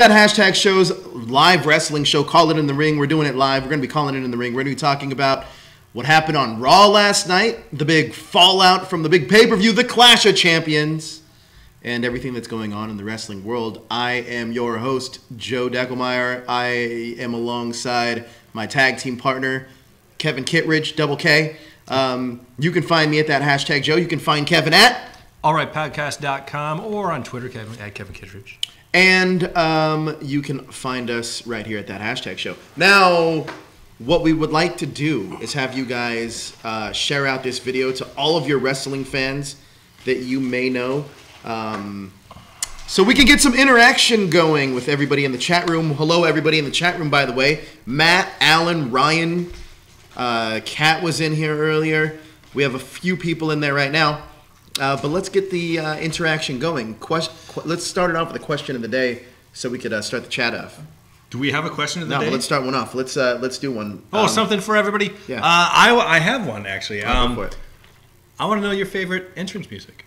That hashtag show's live wrestling show. Call it in the ring. We're doing it live. We're going to be calling it in the ring. We're going to be talking about what happened on Raw last night, the big fallout from the big pay-per-view, the Clash of Champions, and everything that's going on in the wrestling world. I am your host, Joe Deckelmeyer. I am alongside my tag team partner, Kevin Kittredge, Double K. You can find me at that hashtag Joe. You can find Kevin at allrightpodcast.com or on Twitter, Kevin at Kevin Kittredge. And you can find us right here at that hashtag show. Now, what we would like to do is have you guys share out this video to all of your wrestling fans that you may know. So we can get some interaction going with everybody in the chat room. Hello, everybody in the chat room, by the way. Matt, Alan, Ryan, Kat was in here earlier. We have a few people in there right now. But let's get the interaction going. Let's start it off with a question of the day so we could start the chat off. Do we have a question of the day? No, let's start one off. Let's do one. Oh, something for everybody? Yeah. I have one, actually. Go for it. I want to know your favorite entrance music.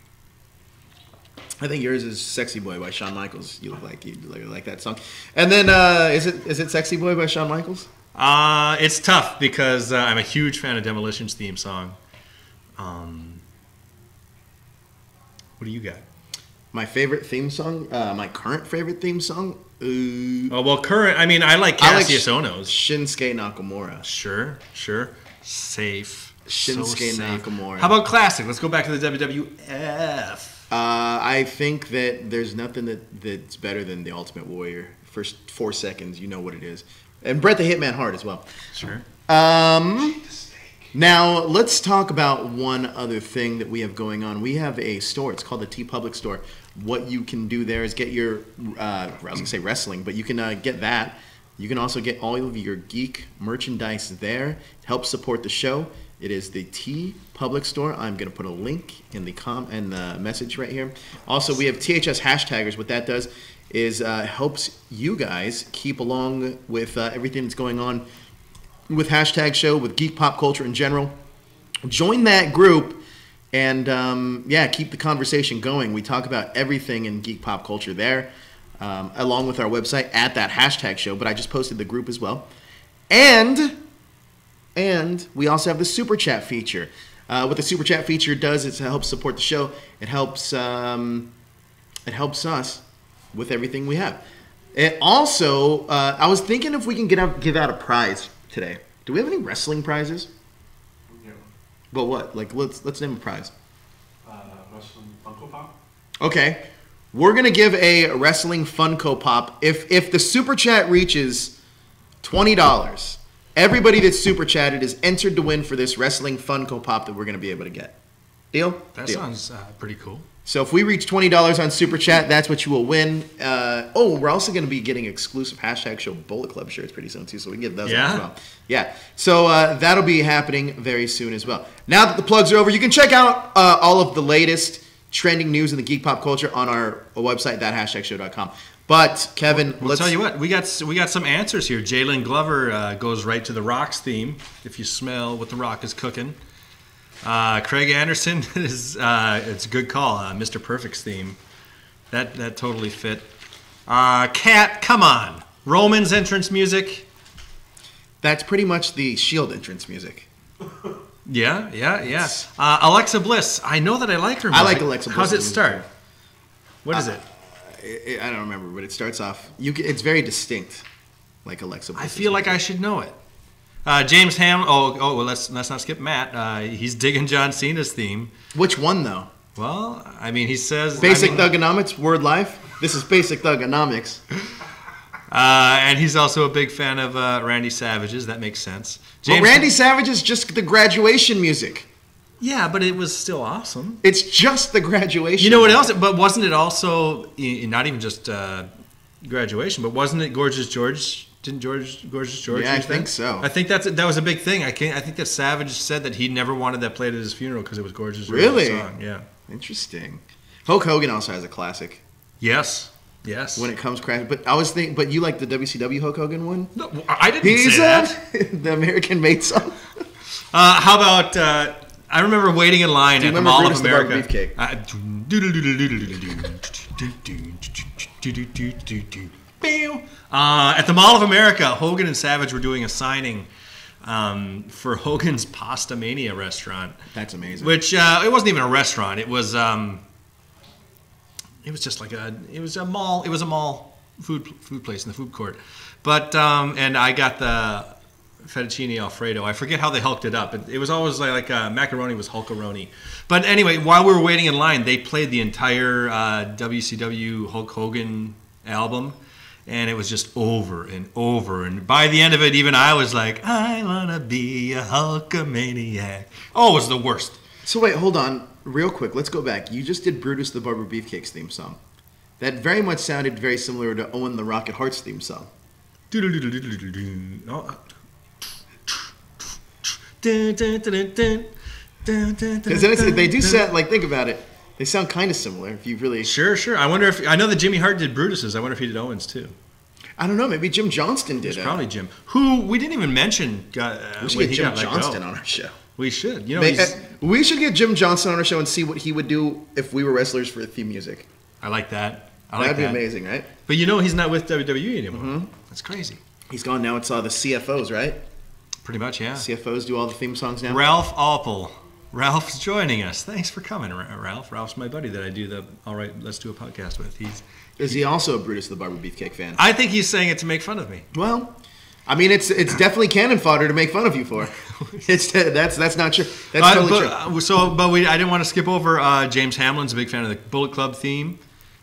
I think yours is "Sexy Boy" by Shawn Michaels. You look like that song. And then is it "Sexy Boy" by Shawn Michaels? It's tough because I'm a huge fan of Demolition's theme song. What do you got? My favorite theme song, my current favorite theme song. Oh well, current. I mean, I like Cassius Ohno's. Shinsuke Nakamura. Sure. Safe. Shinsuke So safe. Nakamura. How about classic? Let's go back to the WWF. I think that there's nothing that's better than the Ultimate Warrior. First 4 seconds, you know what it is. And Bret the Hitman Hart as well. Sure. Now, let's talk about one other thing that we have going on. We have a store. It's called the TeePublic Store. What you can do there is get your, I was going to say wrestling, but you can get that. You can also get all of your geek merchandise there. It helps support the show. It is the TeePublic Store. I'm going to put a link in the message right here. Also, we have THS hashtaggers. What that does is helps you guys keep along with everything that's going on with hashtag show, with geek pop culture in general. Join that group and keep the conversation going. We talk about everything in geek pop culture there, along with our website at that hashtag show, but I just posted the group as well. And we also have the super chat feature. What the super chat feature does is it helps support the show. It helps us with everything we have. It also, I was thinking if we can give out a prize today. Do we have any wrestling prizes? Yeah. But what? Like, let's name a prize. Wrestling Funko Pop. Okay, we're gonna give a wrestling Funko Pop if the super chat reaches $20. Everybody that's super chatted is entered to win for this wrestling Funko Pop that we're gonna be able to get. Deal? That Deal. sounds pretty cool. So if we reach $20 on Super Chat, that's what you will win. We're also going to be getting exclusive hashtag show Bullet Club shirts pretty soon too, so we can get those as well. Yeah. So that'll be happening very soon as well. Now that the plugs are over, you can check out all of the latest trending news in the geek pop culture on our website, thathashtagshow.com. But Kevin, let's tell you what, we got some answers here. Jalen Glover goes right to the Rock's theme. If you smell what the Rock is cooking. Craig Anderson is it's a good call. Mr. Perfect's theme, that totally fit. Kat, come on, Roman's entrance music. That's pretty much the Shield entrance music. Yeah. Alexa Bliss, I know that I like her music. I like Alexa Bliss. How's it start? What is it? I don't remember, but it starts off. It's very distinct, like Alexa Bliss. I feel like I should know it. James Ham. Well, let's not skip Matt. He's digging John Cena's theme. Which one though? Well, I mean, he says Basic Thugonomics. Word life. This is Basic Thugonomics. And he's also a big fan of Randy Savage's. That makes sense. But Randy Savage is just the graduation music. Yeah, but it was still awesome. It's just the graduation. You know what else? But wasn't it also not even just graduation? But wasn't it Gorgeous George? Didn't Gorgeous George? Yeah, I think so. I think that was a big thing. I think that Savage said that he never wanted that played at his funeral because it was Gorgeous George's really? song. Yeah. Interesting. Hulk Hogan also has a classic. Yes. When it comes crash, but I was thinking, but you like the WCW Hulk Hogan one? No, I didn't say that. The American Made song. How about? I remember waiting in line at the Mall of America. At the Mall of America, Hogan and Savage were doing a signing for Hogan's Pasta Mania restaurant. That's amazing. Which it wasn't even a restaurant. It was just like it was a mall food place in the food court. But and I got the fettuccine Alfredo. I forget how they hulked it up. It was always like macaroni was Hulkaroni. But anyway, while we were waiting in line, they played the entire WCW Hulk Hogan album, and it was just over and over. And by the end of it, even I was like, I wanna be a Hulkamaniac. Oh, it was the worst. So wait, hold on, real quick. Let's go back. You just did Brutus the Barber Beefcake's theme song. That very much sounded very similar to Owen the Rocket Hart's theme song. Because they do sound like, think about it, they sound kind of similar. If you really Sure. I wonder if I know that Jimmy Hart did Brutus's. I wonder if he did Owens too. I don't know. Maybe Jim Johnston did. It's probably Jim. Who we didn't even mention. We should get Jim Johnston on our show. We should. You know, we should get Jim Johnston on our show and see what he would do if we were wrestlers for theme music. I like that. That'd be amazing, right? But you know, he's not with WWE anymore. Mm-hmm. That's crazy. He's gone now. It's the CFOs, right? Pretty much, yeah. CFOs do all the theme songs now. Ralph Alpel. Ralph's joining us. Thanks for coming, Ralph. Ralph's my buddy that I do the All Right, Let's Do a Podcast with. Is he also a Brutus the Barber Beefcake fan? I think he's saying it to make fun of me. Well, I mean, it's definitely cannon fodder to make fun of you for. That's not true. That's totally true. I didn't want to skip over James Hamlin's a big fan of the Bullet Club theme.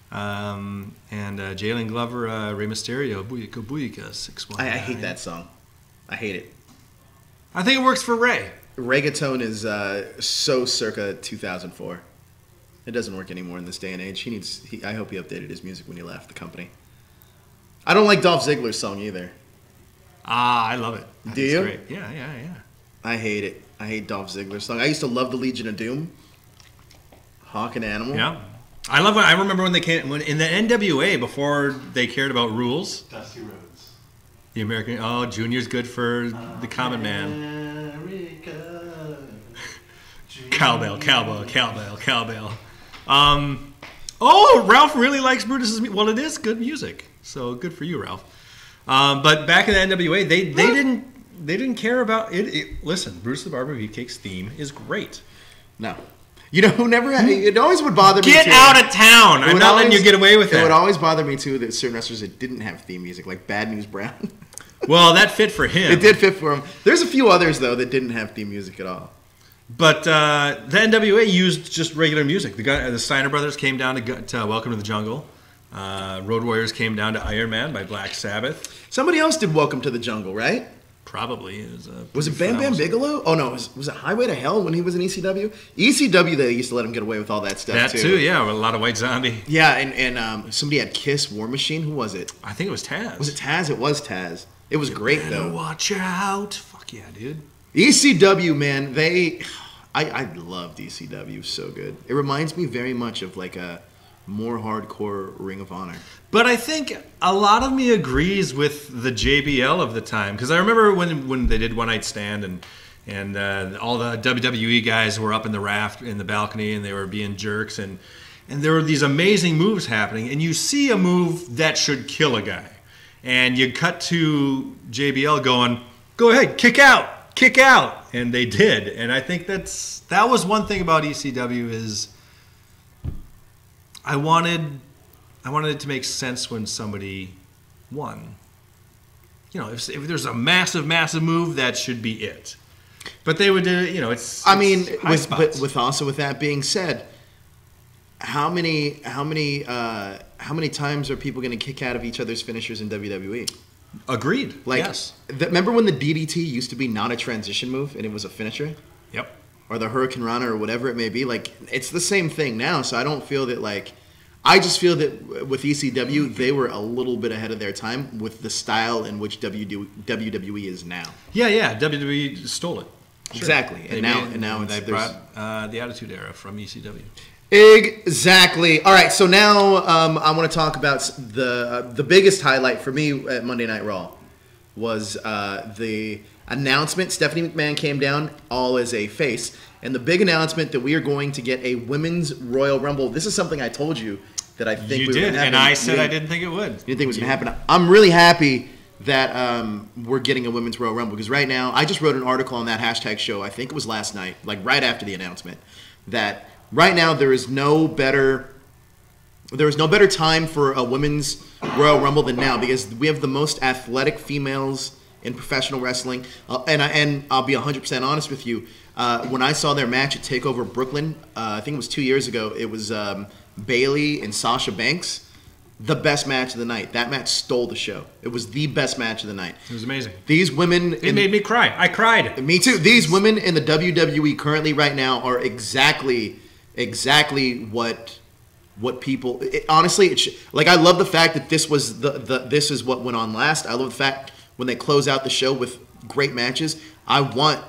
And Jalen Glover, Rey Mysterio, Booyaka Booyaka 619. I hate that song. I hate it. I think it works for Ray. Reggaeton is so circa 2004. It doesn't work anymore in this day and age. I hope he updated his music when he left the company. I don't like Dolph Ziggler's song either. I love it. Do you? Great. Yeah. I hate it. I hate Dolph Ziggler's song. I used to love the Legion of Doom. Hawk and Animal. Yeah. I remember when they came in the NWA before they cared about rules. Dusty Rhodes. The American. Oh, Junior's good for the common man. Cowbell. Ralph really likes Brutus's music. Well, it is good music, so good for you, Ralph. But back in the NWA, they didn't care about it. Listen, Brutus the Barber Beefcake's theme is great. No. You know who never had it? Always would bother me. Get out of town! I'm not letting you get away with that. It would always bother me too that certain wrestlers that didn't have theme music, like Bad News Brown. Well, that fit for him. It did fit for him. There's a few others though that didn't have theme music at all. But the NWA used just regular music. The Steiner Brothers came down to Welcome to the Jungle. Road Warriors came down to Iron Man by Black Sabbath. Somebody else did Welcome to the Jungle, right? Probably. Was it Bam Bam Bigelow? Oh, no. Was it Highway to Hell when he was in ECW? ECW, they used to let him get away with all that stuff, That too, yeah. With a lot of White Zombie. Yeah, and somebody had Kiss, War Machine. Who was it? I think it was Taz. Was it Taz? It was Taz. It was great, though. Watch out. Fuck yeah, dude. ECW, man, I loved ECW. So good. It reminds me very much of like a more hardcore Ring of Honor. But I think a lot of me agrees with the JBL of the time, because I remember when they did One Night Stand and all the WWE guys were up in the balcony and they were being jerks and there were these amazing moves happening, and you see a move that should kill a guy and you cut to JBL going, go ahead, kick out, and they did. And I think that was one thing about ECW is I wanted it to make sense when somebody won. You know, if there's a massive move, that should be it. But they would do, it's. I mean, with that being said, how many times are people going to kick out of each other's finishers in WWE? Agreed. Yes. Remember when the DDT used to be not a transition move and it was a finisher? Yep. Or the Hurricane Rana or whatever it may be. Like, it's the same thing now. So I don't feel that I just feel that with ECW, they were a little bit ahead of their time with the style in which WWE is now. Yeah. WWE stole it. Sure. Exactly. And now they brought the Attitude Era from ECW. Exactly. All right. So now I want to talk about the biggest highlight for me at Monday Night Raw was the announcement. Stephanie McMahon came down all as a face. And the big announcement that we are going to get a Women's Royal Rumble. This is something I told you that I think You we were did, gonna and happen. I said I didn't think it would. You didn't think it was going to happen. I'm really happy that we're getting a Women's Royal Rumble because right now, I just wrote an article on that hashtag show, I think it was last night, like right after the announcement, that right now there is no better time for a Women's Royal Rumble than now because we have the most athletic females in professional wrestling. And I'll be 100% honest with you. When I saw their match at TakeOver Brooklyn, I think it was 2 years ago, it was Bayley and Sasha Banks. The best match of the night. That match stole the show. It was the best match of the night. It was amazing. These women... It made me cry. I cried. Me too. These women in the WWE currently right now are exactly what people... honestly, like I love the fact that this was this is what went on last. I love the fact when they close out the show with great matches. I want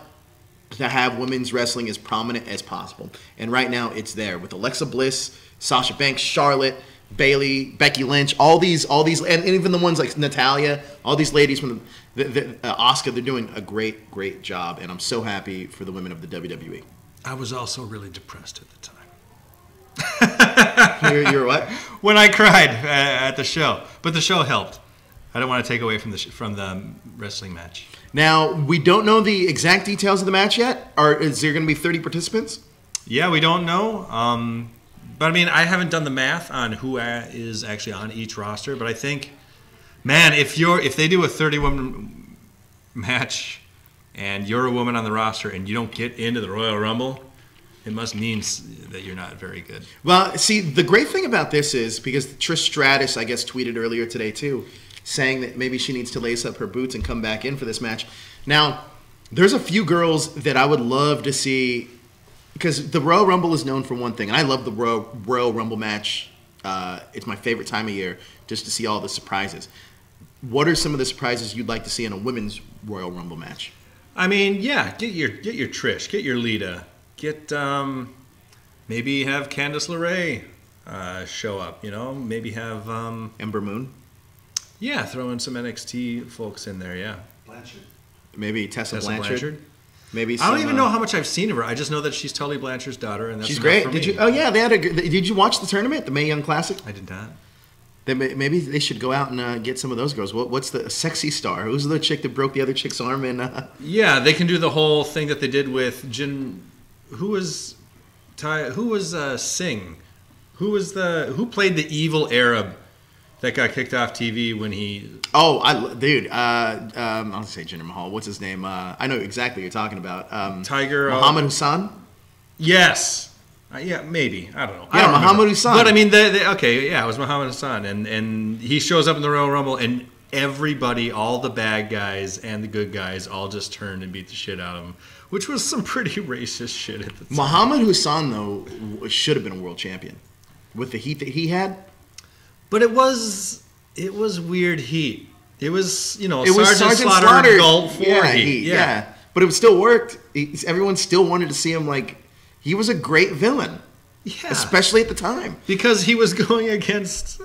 to have women's wrestling as prominent as possible. And right now it's there with Alexa Bliss, Sasha Banks, Charlotte... Bayley, Becky Lynch, all these, and even the ones like Natalia, all these ladies from the Asuka, they're doing a great job, and I'm so happy for the women of the WWE. I was also really depressed at the time. You're what? When I cried at the show, but the show helped. I don't want to take away from the wrestling match. Now we don't know the exact details of the match yet. Is there going to be 30 participants? Yeah, we don't know. But I mean, I haven't done the math on who is actually on each roster. But I think, man, if they do a 30-woman match and you're a woman on the roster and you don't get into the Royal Rumble, it must mean that you're not very good. Well, see, the great thing about this is because Trish Stratus, I guess, tweeted earlier today too, saying that maybe she needs to lace up her boots and come back in for this match. Now, there's a few girls that I would love to see. Because the Royal Rumble is known for one thing, and I love the Royal Rumble match. It's my favorite time of year, just to see all the surprises. What are some of the surprises you'd like to see in a women's Royal Rumble match? I mean, yeah, get your Trish, get your Lita, get maybe have Candice LeRae show up. You know, maybe have Ember Moon. Yeah, throw in some NXT folks in there. Yeah, Blanchard. Maybe Tessa Blanchard. Maybe I don't even know how much I've seen of her. I just know that she's Tully Blanchard's daughter, and that's she's enough great. for Did me. you? Oh yeah, did you watch the tournament, the Mae Young Classic? I did not. Maybe they should go out and get some of those girls. What's the sexy star? Who's the chick that broke the other chick's arm? And yeah, they can do the whole thing that they did with Jin. Who was Singh? Who played the evil Arab that got kicked off TV when he... Oh, I'll say Jinder Mahal. What's his name? I know exactly what you're talking about. Tiger... Muhammad Hassan? Yes. Yeah, maybe. I don't know. Yeah, Muhammad Hassan. But I mean, okay, yeah, it was Muhammad Hassan. And he shows up in the Royal Rumble, and everybody, all the bad guys and the good guys, all just turned and beat the shit out of him, which was some pretty racist shit at the time. Muhammad Hassan, though, should have been a world champion. With the heat that he had... But it was weird heat. It was, it was Sergeant Slaughter Gulp 4 heat. Yeah. But it still worked. Everyone still wanted to see him like... He was a great villain. Yeah. Especially at the time. Because he was going against...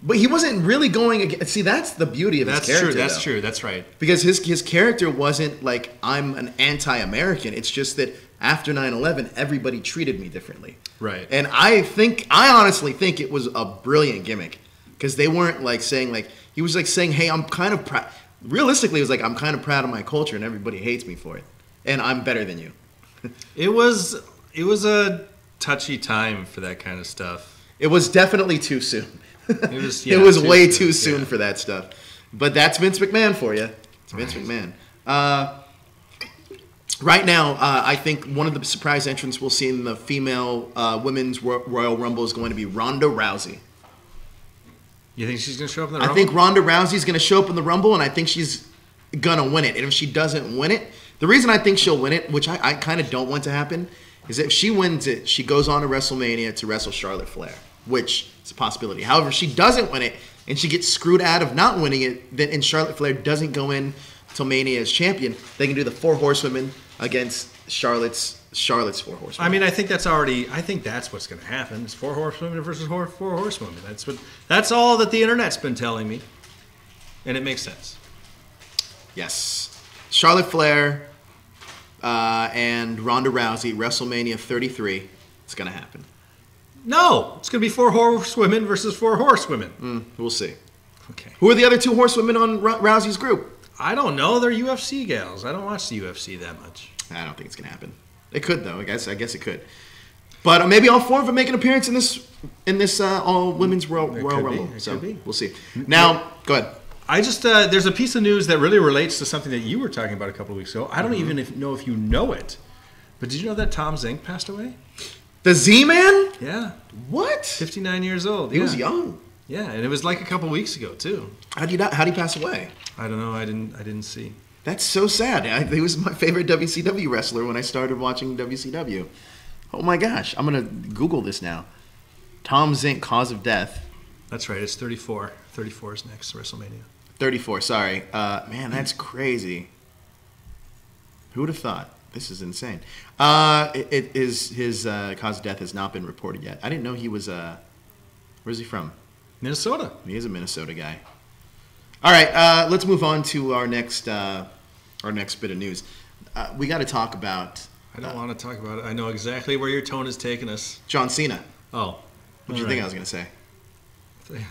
But he wasn't really going against... See, that's the beauty of his character. That's true. That's right. Because his character wasn't like, I'm an anti-American. It's just that after 9/11, everybody treated me differently. Right. And I honestly think it was a brilliant gimmick. Because they weren't like saying like... He was like saying, hey, I'm kind of proud... Realistically, it was like, I'm kind of proud of my culture and everybody hates me for it. And I'm better than you. It was a touchy time for that kind of stuff. It was definitely too soon. It was way too soon for that stuff. But that's Vince McMahon for you. It's Vince McMahon. Right now, I think one of the surprise entrants we'll see in the female women's Royal Rumble is going to be Ronda Rousey. You think she's going to show up in the Rumble? I think Ronda Rousey's going to show up in the Rumble, and I think she's going to win it. And if she doesn't win it, the reason I think she'll win it, which I kind of don't want to happen, is that if she wins it, she goes on to WrestleMania to wrestle Charlotte Flair, which is a possibility. However, if she doesn't win it, and she gets screwed out of not winning it, then and Charlotte Flair doesn't go in till Mania as champion, they can do the 4 Horsewomen against Charlotte's 4 Horsewomen. I mean, I think that's what's going to happen. It's 4 Horsewomen versus 4 Horsewomen. That's all that the internet's been telling me, and it makes sense. Yes, Charlotte Flair and Ronda Rousey, WrestleMania 33. It's going to happen. No, it's going to be 4 horsewomen versus 4 horsewomen. We'll see. Okay. Who are the other 2 horsewomen on Rousey's group? I don't know. They're UFC gals. I don't watch the UFC that much. I don't think it's going to happen. It could, though. I guess it could. But maybe all 4 of them make an appearance in this all women's Royal Rumble. So we'll see. Now, go ahead. I just there's a piece of news that really relates to something that you were talking about a couple of weeks ago. I don't even know if you know it, but did you know that Tom Zink passed away? The Z-Man? Yeah. What? 59 years old. He was young. Yeah, and it was like a couple weeks ago too. How'd he pass away? I don't know. I didn't see. That's so sad. He was my favorite WCW wrestler when I started watching WCW. Oh my gosh. I'm going to Google this now. Tom Zink, cause of death. That's right. It's 34. 34 is next, WrestleMania. 34, sorry. Man, that's crazy. Who would have thought? This is insane. His cause of death has not been reported yet. I didn't know he was... where's he from? Minnesota. He is a Minnesota guy. All right, let's move on to our next bit of news. We got to talk about... I don't want to talk about it. I know exactly where your tone is taking us. John Cena. Oh. What do you think I was going to say?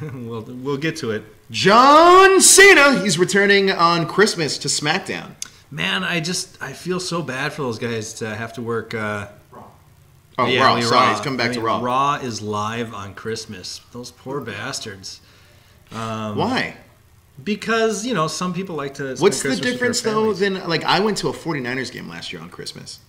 We'll get to it. John Cena! He's returning on Christmas to SmackDown. Man, I feel so bad for those guys to have to work... Raw. Oh, yeah, Raw. Sorry, he's coming back to Raw. Raw is live on Christmas. Those poor bastards. Why? Because, some people like to... What's the Christmas with difference, their though, families. than... Like, I went to a 49ers game last year on Christmas.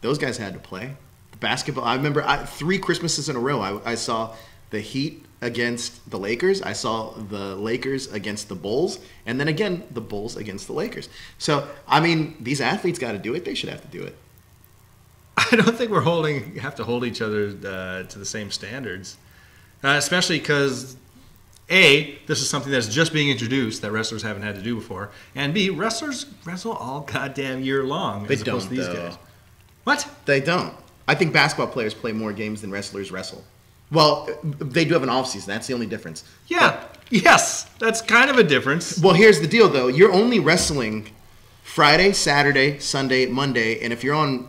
Those guys had to play. The basketball... I remember 3 Christmases in a row, I saw the Heat against the Lakers. I saw the Lakers against the Bulls. And then again, the Bulls against the Lakers. So, I mean, these athletes got to do it. They should have to do it. I don't think we have to hold each other to the same standards. Especially because, A, this is something that's just being introduced that wrestlers haven't had to do before. And B, wrestlers wrestle all goddamn year long They as opposed don't, to these though. guys. What? They don't. I think basketball players play more games than wrestlers wrestle. Well, they do have an off-season. That's the only difference. Yeah. Yes. That's kind of a difference. Well, here's the deal, though. You're only wrestling Friday, Saturday, Sunday, Monday, and if you're on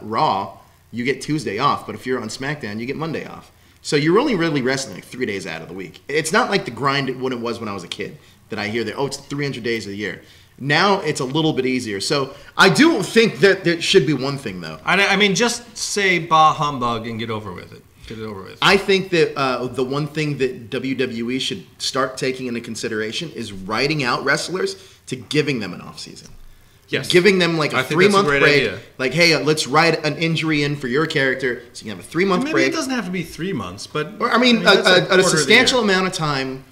Raw, you get Tuesday off. But if you're on SmackDown, you get Monday off. So you're only really wrestling like 3 days out of the week. It's not like the grind when it was when I was a kid that I hear that, it's 300 days a year. Now it's a little bit easier. So I do think that there should be one thing, though. I mean, just say bah humbug and get over with it. Get it over with. I think that the one thing that WWE should start taking into consideration is writing out wrestlers to giving them an off season. Yes. Giving them like a 3-month break. Idea. Like, hey, let's write an injury in for your character so you can have a 3-month break. Maybe it doesn't have to be 3 months, but... Or, a substantial amount of time,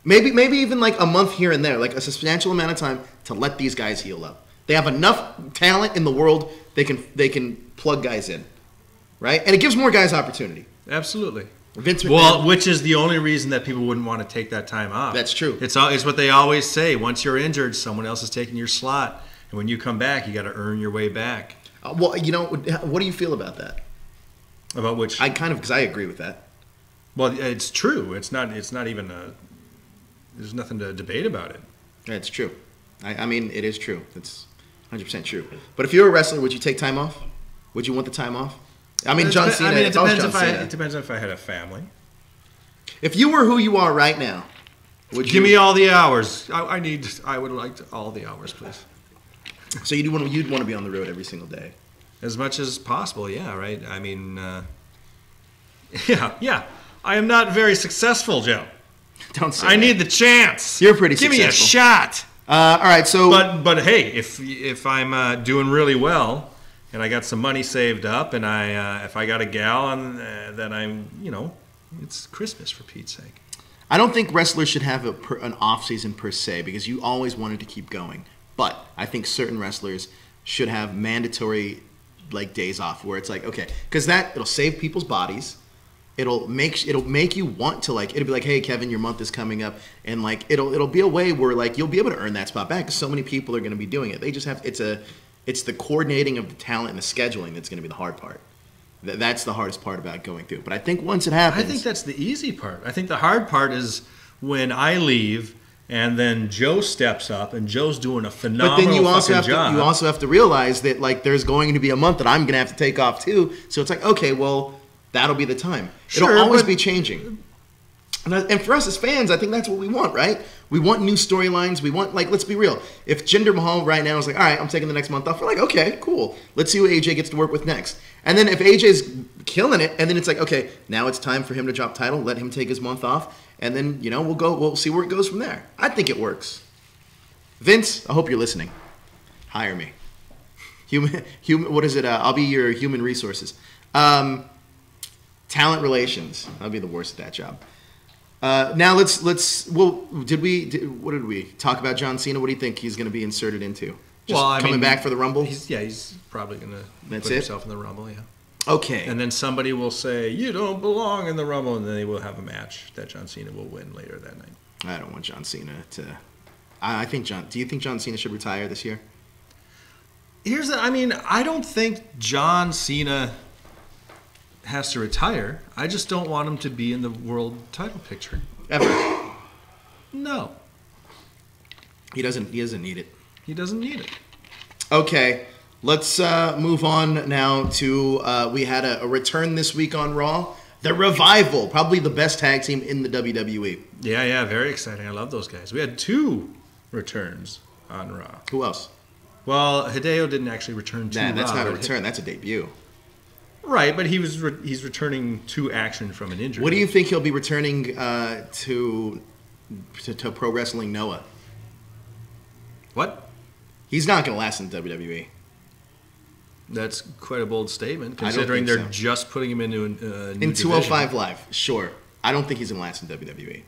maybe even like a month here and there, like a substantial amount of time to let these guys heal up. They have enough talent in the world, they can plug guys in. Right? And it gives more guys opportunity. Absolutely. Vince McMahon. Well, which is the only reason that people wouldn't want to take that time off. That's true. It's what they always say. Once you're injured, someone else is taking your slot. And when you come back, you got to earn your way back. Well, what do you feel about that? About which? Because I agree with that. Well, it's true. It's not even there's nothing to debate about it. That's true. I mean, it is true. It's 100% true. But if you're a wrestler, would you take time off? Would you want the time off? I mean, John Cena. It depends if I had a family. If you were who you are right now, would you give me all the hours? I would like all the hours, please. So you'd want to be on the road every single day, as much as possible. Yeah, right. I mean, yeah. I am not very successful, Joe. Don't say. I need the chance. You're pretty Give successful. me a shot. All right. So, but hey, if I'm doing really well. And I got some money saved up, and if I got a gal, then I'm, it's Christmas for Pete's sake. I don't think wrestlers should have an off season per se because you always wanted to keep going. But I think certain wrestlers should have mandatory days off where it's like, okay, because it'll save people's bodies. It'll make you want to it'll be like, hey Kevin, your month is coming up, and it'll be a way where you'll be able to earn that spot back because so many people are going to be doing it. They just have It's the coordinating of the talent and the scheduling that's going to be the hard part. That's the hardest part about going through. But I think once it happens... I think that's the easy part. I think the hard part is when I leave and then Joe steps up and Joe's doing a phenomenal But then you also job. have to realize that there's going to be a month that I'm going to have to take off too. So it's like, okay, well, That'll be the time. Sure, It'll always but- be changing. And for us as fans, I think that's what we want, right? We want new storylines. We want, like, let's be real. If Jinder Mahal right now is like, all right, I'm taking the next month off, we're like, okay, cool. Let's see what AJ gets to work with next. And then if AJ's killing it, and then it's like, okay, now it's time for him to drop title, let him take his month off, and then, you know, we'll see where it goes from there. I think it works. Vince, I hope you're listening. Hire me. Human, what is it? I'll be your human resources. Talent relations. I'll be the worst at that job. Now let's what did we talk about John Cena? What do you think he's going to be inserted into? Just coming back for the Rumble? He's probably going to put it? himself in the Rumble, yeah. Okay. And then somebody will say, you don't belong in the Rumble, and then they will have a match that John Cena will win later that night. I don't want John Cena to... do you think John Cena should retire this year? I don't think John Cena has to retire. I just don't want him to be in the world title picture. Ever. No. He doesn't need it. He doesn't need it. Okay. Let's move on now to... we had a return this week on Raw. The Revival. Probably the best tag team in the WWE. Yeah, very exciting. I love those guys. We had 2 returns on Raw. Who else? Well, Hideo didn't actually return to Raw. That's not a return. That's a debut. Right, but he's returning to action from an injury. What do you think he'll be returning to Pro Wrestling Noah? What? He's not going to last in WWE. That's quite a bold statement, I don't considering think they're so. just putting him into a new In 205 division. Live, sure. I don't think he's going to last in WWE.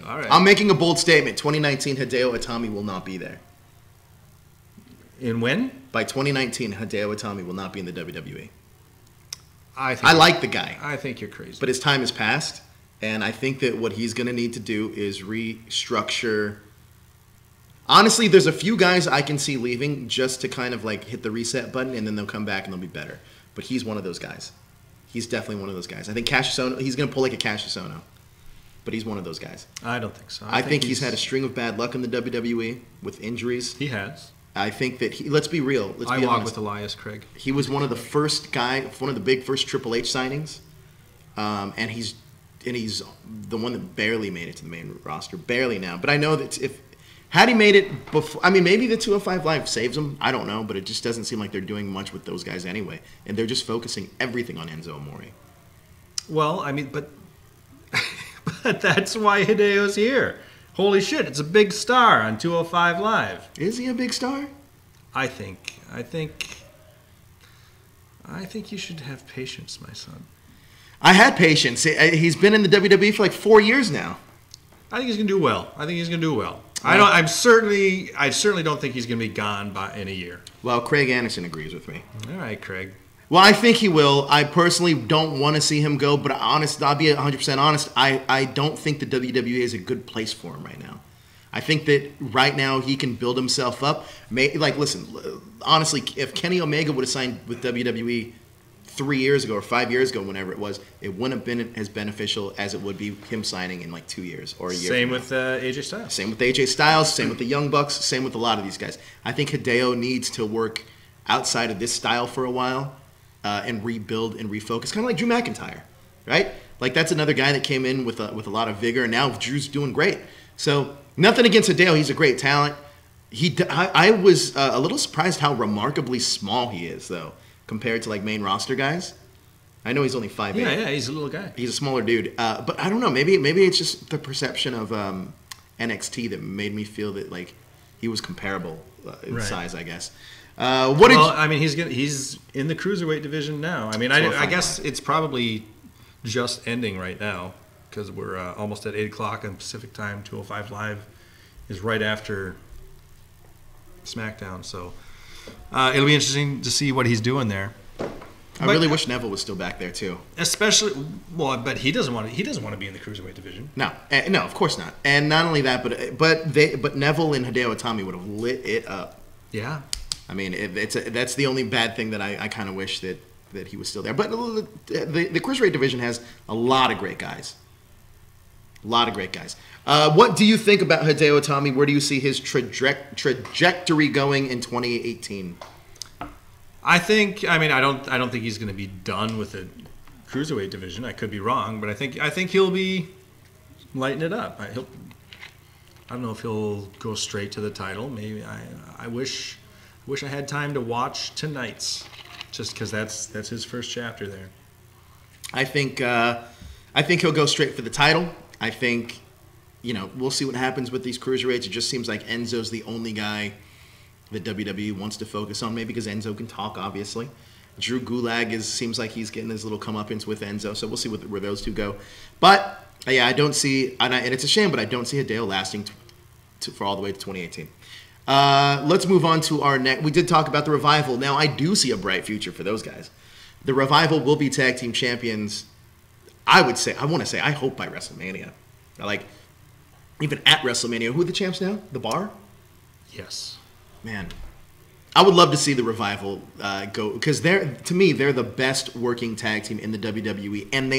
All right. I'm making a bold statement. 2019, Hideo Itami will not be there. In when? By 2019, Hideo Itami will not be in the WWE. I like the guy, I think you're crazy. but his time has passed, and I think that what he's going to need to do is restructure. Honestly, there's a few guys I can see leaving just to kind of like hit the reset button, and then they'll come back and they'll be better. But he's one of those guys. He's definitely one of those guys. I think Cassius Ohno, he's going to pull like a Cassius Ohno, but he's one of those guys. I don't think so. I think he's had a string of bad luck in the WWE with injuries. He has. I think that let's be real. Let's I be walk honest. with Elias Craig. He was one of the big first Triple H signings, and he's the one that barely made it to the main roster, barely now. But I know that had he made it before, I mean, maybe the 205 Live saves him. I don't know, but it just doesn't seem like they're doing much with those guys anyway, and they're just focusing everything on Enzo Amore. Well, I mean, but that's why Hideo's here. Holy shit, it's a big star on 205 Live. Is he a big star? I think you should have patience, my son. I had patience. He's been in the WWE for like 4 years now. I think he's gonna do well. I certainly don't think he's gonna be gone in a year. Well, Craig Anderson agrees with me. All right, Craig. Well, I think he will. I personally don't want to see him go, but I'll be 100% honest. I don't think the WWE is a good place for him right now. I think that right now he can build himself up. Listen, honestly, if Kenny Omega would have signed with WWE 3 years ago or 5 years ago, whenever it was, it wouldn't have been as beneficial as it would be him signing in like 2 years or a year. Same with AJ Styles. Same with AJ Styles. Same with the Young Bucks. Same with a lot of these guys. I think Hideo needs to work outside of this style for a while. And rebuild and refocus, kind of like Drew McIntyre, right? Like that's another guy that came in with a lot of vigor, and now Drew's doing great. So nothing against Hideo, he's a great talent. I was a little surprised how remarkably small he is, though, compared to like main roster guys. I know he's only 5'8". Yeah, he's a little guy. He's a smaller dude, but I don't know. Maybe it's just the perception of NXT that made me feel that like he was comparable in size, I guess. He's in the cruiserweight division now. I mean, I guess it's probably just ending right now because we're almost at 8 o'clock on Pacific time. 205 Live is right after SmackDown, so it'll be interesting to see what he's doing there. I really wish Neville was still back there too. Especially, but he doesn't want to. He doesn't want to be in the cruiserweight division. No, of course not. And not only that, but Neville and Hideo Itami would have lit it up. Yeah. I mean, that's the only bad thing that I kind of wish that he was still there. But the cruiserweight division has a lot of great guys. What do you think about Hideo Itami? Where do you see his trajectory going in 2018? I don't think he's going to be done with it cruiserweight division. I could be wrong, but I think he'll be lighting it up. I don't know if he'll go straight to the title. Maybe I wish I had time to watch tonight's, just because that's his first chapter there. I think he'll go straight for the title. I think, we'll see what happens with these cruiserweights. It just seems like Enzo's the only guy that WWE wants to focus on, maybe because Enzo can talk, obviously. Drew Gulak seems like he's getting his little comeuppance with Enzo, so we'll see where those two go. But yeah, I don't see, and it's a shame, but I don't see Hideo lasting for all the way to 2018. Let's move on to our next. We did talk about the Revival. Now, I do see a bright future for those guys. The Revival will be tag team champions, I hope by WrestleMania. Even at WrestleMania. Who are the champs now? The Bar? Yes. Man, I would love to see the Revival go, because to me, they're the best working tag team in the WWE, and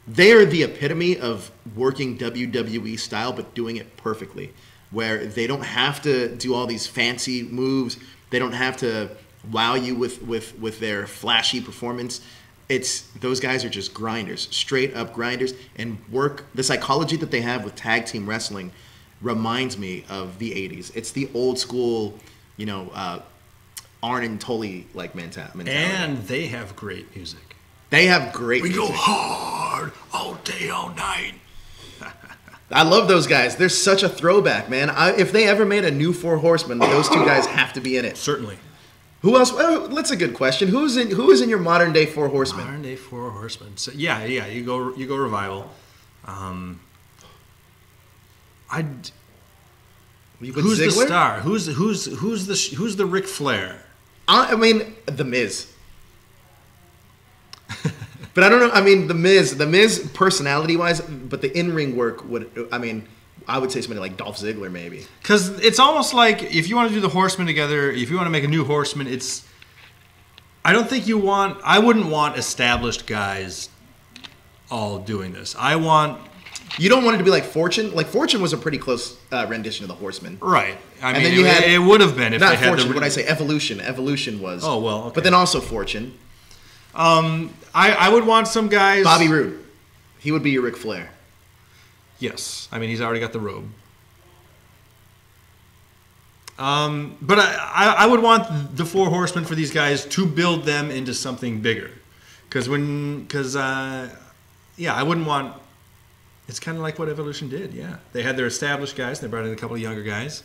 they're the epitome of working WWE style, but doing it perfectly, where they don't have to do all these fancy moves. They don't have to wow you with their flashy performance. Those guys are just grinders, straight up grinders, and work. The psychology that they have with tag team wrestling reminds me of the 80s. It's the old school, Arn and Tully mentality. And they have great music. They have great music. We go hard all day, all night. I love those guys. They're such a throwback, man. If they ever made a new Four Horsemen, those two guys have to be in it. Certainly. Who else? Well, that's a good question. Who is in your modern day Four Horsemen? Modern day Four Horsemen. So, yeah. You go Revival. Who's the star? Who's the Ric Flair? I mean, The Miz. But I don't know. I mean, The Miz personality-wise, but the in-ring work I would say somebody like Dolph Ziggler, maybe. Because it's almost like if you want to do the Horsemen together, if you want to make a new Horseman, I wouldn't want established guys all doing this. You don't want it to be like Fortune. Like Fortune was a pretty close rendition of the Horsemen. Right. It would have been if not they had Fortune. When I say Evolution, Evolution was. Oh well. Okay. But then also Fortune. I would want some guys. Bobby Roode. He would be your Ric Flair. Yes. He's already got the robe. But I would want the Four Horsemen for these guys to build them into something bigger. I wouldn't want. It's kind of like what Evolution did. Yeah, they had their established guys. They brought in a couple of younger guys,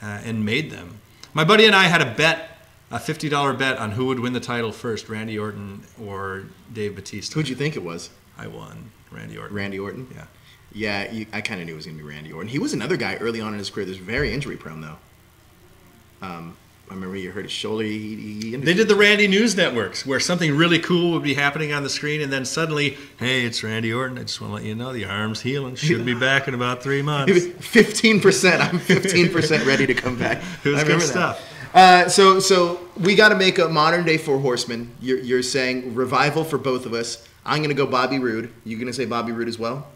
and made them. My buddy and I had a $50 bet on who would win the title first, Randy Orton or Dave Bautista. Who'd you think it was? I won. Randy Orton. Randy Orton? Yeah. Yeah, I kind of knew it was going to be Randy Orton. He was another guy early on in his career that's very injury prone, though. I remember he hurt his shoulder. They did the Randy News Networks, where something really cool would be happening on the screen, and then suddenly, hey, it's Randy Orton. I just want to let you know the arm's healing. Should be back in about 3 months. 15%. I'm 15% ready to come back. It was good stuff. So we got to make a modern day Four Horsemen. You're saying Revival for both of us. I'm going to go Bobby Roode. You going to say Bobby Roode as well?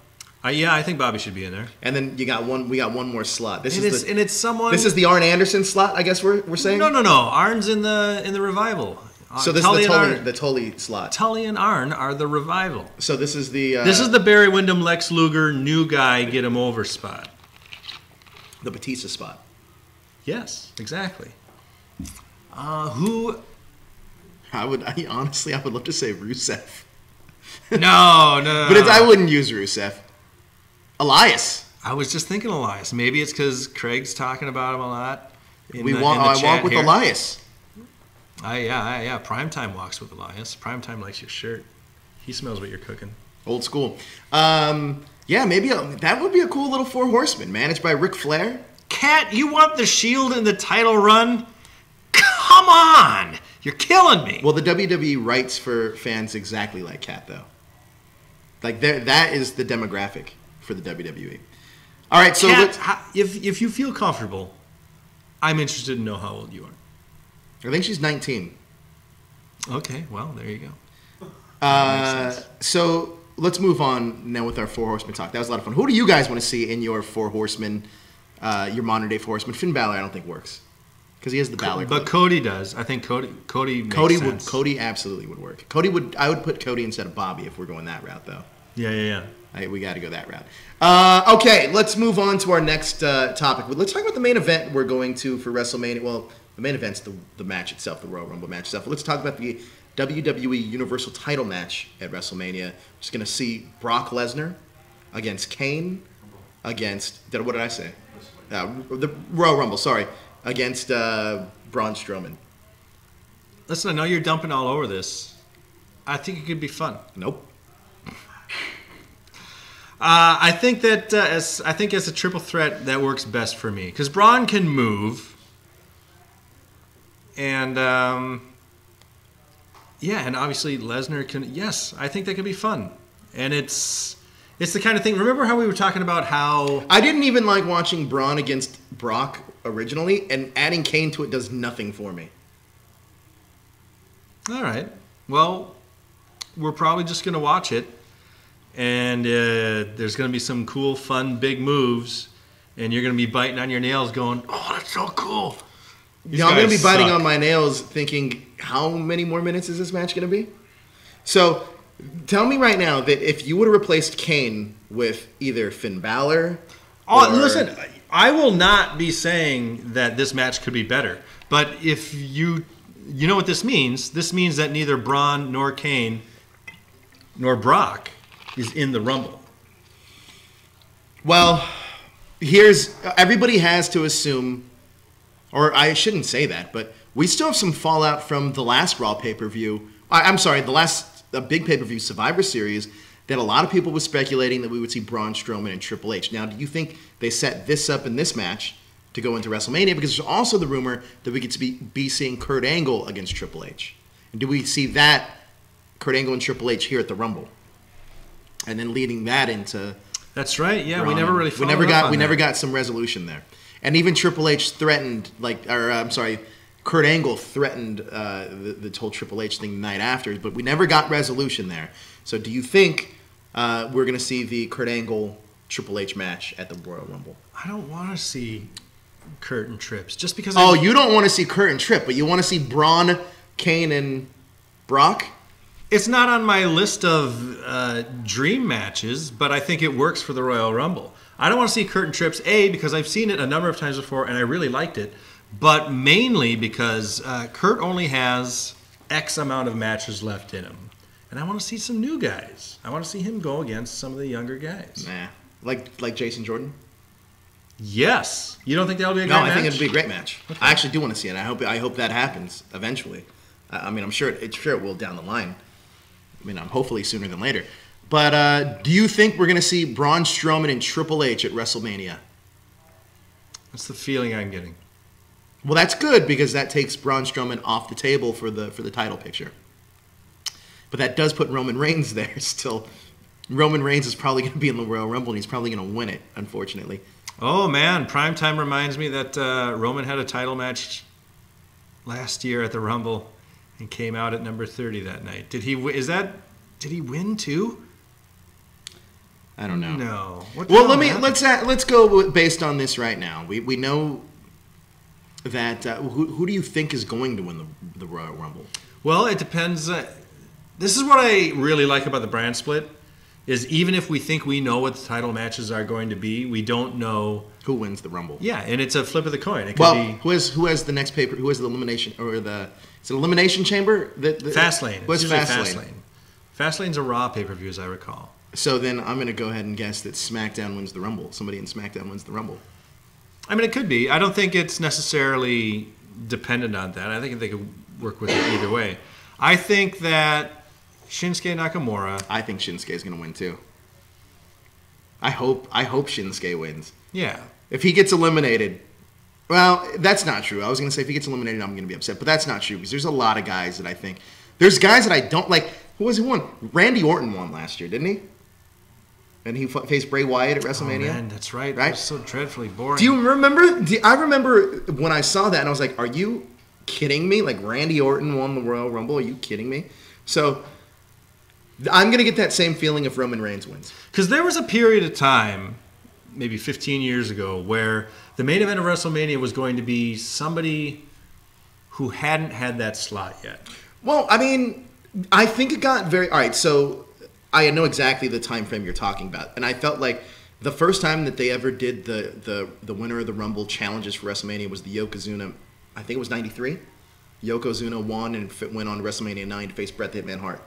Yeah, I think Bobby should be in there. And then we got one more slot. It's someone. This is the Arn Anderson slot, I guess we're saying. No. Arn's in the Revival. So this is the Tully slot. Tully and Arn are the Revival. So this is the Barry Windham, Lex Luger, new guy, get him over spot. The Batista spot. Yes, exactly. Who? I would love to say Rusev. No. But I wouldn't use Rusev. Elias. I was just thinking Elias. Maybe it's because Craig's talking about him a lot. I walk with Elias. Yeah. Primetime walks with Elias. Primetime likes your shirt. He smells what you're cooking. Old school. Yeah, maybe that would be a cool little Four Horsemen managed by Ric Flair. Cat, you want the Shield in the title run? Come on! You're killing me. Well, the WWE writes for fans exactly like Cat, though. That is the demographic for the WWE. All right, so Kat, if you feel comfortable, I'm interested to know how old you are. I think she's 19. Okay, well, there you go. So let's move on now with our Four Horsemen talk. That was a lot of fun. Who do you guys want to see in your Four Horsemen, your modern day Four Horsemen? Finn Balor, I don't think works. because he has the Balor. But Cody does. I think Cody makes sense. Cody absolutely would work. I would put Cody instead of Bobby if we're going that route, though. Yeah. We got to go that route. Okay, let's move on to our next topic. Let's talk about the main event we're going to for WrestleMania. Well, the main event's the match itself, the Royal Rumble match itself. Let's talk about the WWE Universal Title match at WrestleMania. We're just going to see Brock Lesnar against Kane against... What did I say? The Royal Rumble, sorry. Against Braun Strowman. Listen, I know you're dumping all over this. I think it could be fun. Nope. I think that as a triple threat, that works best for me because Braun can move, and and obviously Lesnar can. Yes, I think that could be fun, and it's the kind of thing. Remember how we were talking about how I didn't even like watching Braun against Brock originally, and adding Kane to it does nothing for me. All right, well, we're probably just going to watch it. And there's going to be some cool, fun, big moves. And you're going to be biting on your nails going, oh, that's so cool. I'm going to be biting on my nails thinking, how many more minutes is this match going to be? So tell me right now that if you would have replaced Kane with either Finn Balor... Listen, I will not be saying that this match could be better. But if you know what this means. This means that neither Braun nor Kane nor Brock... is in the Rumble. Well, everybody has to assume, or I shouldn't say that, but we still have some fallout from the last Raw pay-per-view. I'm sorry, the last big pay-per-view Survivor Series that a lot of people were speculating that we would see Braun Strowman and Triple H. Now, do you think they set this up in this match to go into WrestleMania? Because there's also the rumor that we could be seeing Kurt Angle against Triple H. And do we see that Kurt Angle and Triple H here at the Rumble? And then leading that into... That's right. Yeah, Braun. We never got some resolution there. And even Triple H threatened, Kurt Angle threatened the whole Triple H thing the night after, but we never got resolution there. So do you think we're going to see the Kurt Angle Triple H match at the Royal Rumble? I don't want to see Kurt and Trips just because. You don't want to see Kurt and Trip, but you want to see Braun, Kane, and Brock? It's not on my list of dream matches, but I think it works for the Royal Rumble. I don't want to see Kurt and Trips, because I've seen it a number of times before and I really liked it, but mainly because Kurt only has X amount of matches left in him. And I want to see some new guys. I want to see him go against some of the younger guys. Nah. Like Jason Jordan? Yes. You don't think that'll be a great match? No, I think it'll be a great match. Okay. I actually do want to see it. I hope that happens eventually. I'm sure it will down the line. Hopefully sooner than later. But do you think we're going to see Braun Strowman and Triple H at WrestleMania? That's the feeling I'm getting. Well, that's good because that takes Braun Strowman off the table for the title picture. But that does put Roman Reigns there still. Roman Reigns is probably going to be in the Royal Rumble and he's probably going to win it, unfortunately. Oh, man. Primetime reminds me that Roman had a title match last year at the Rumble. And came out at number 30 that night. Did he win too? I don't know. No. Let's go based on this right now. We know that who do you think is going to win the Royal Rumble? Well, it depends. This is what I really like about the brand split is even if we think we know what the title matches are going to be, we don't know who wins the Rumble. Yeah, and it's a flip of the coin. It could be who has the next paper? Who has the elimination or the? Is it Elimination Chamber? Fastlane. What's Fastlane? Fastlane's a Raw pay-per-view, as I recall. So then I'm going to go ahead and guess that SmackDown wins the Rumble. Somebody in SmackDown wins the Rumble. It could be. I don't think it's necessarily dependent on that. I think they could work with it either way. I think that Shinsuke Nakamura... I think Shinsuke is going to win, too. I hope Shinsuke wins. Yeah. If he gets eliminated... Well, that's not true. I was going to say if he gets eliminated, I'm going to be upset. But that's not true because there's a lot of guys that I think... There's guys that I don't like. Who won? Randy Orton won last year, didn't he? And he faced Bray Wyatt at WrestleMania. Oh, man, that's right. That was so dreadfully boring. Do you remember? I remember when I saw that and I was like, are you kidding me? Like Randy Orton won the Royal Rumble? Are you kidding me? So I'm going to get that same feeling if Roman Reigns wins. Because there was a period of time, maybe 15 years ago, where the main event of WrestleMania was going to be somebody who hadn't had that slot yet? Well, I mean, I think it got very... All right, so I know exactly the time frame you're talking about. And I felt like the first time that they ever did the winner of the Rumble challenges for WrestleMania was the Yokozuna... I think it was 93. Yokozuna won and went on to WrestleMania 9 to face Bret the Hitman Hart.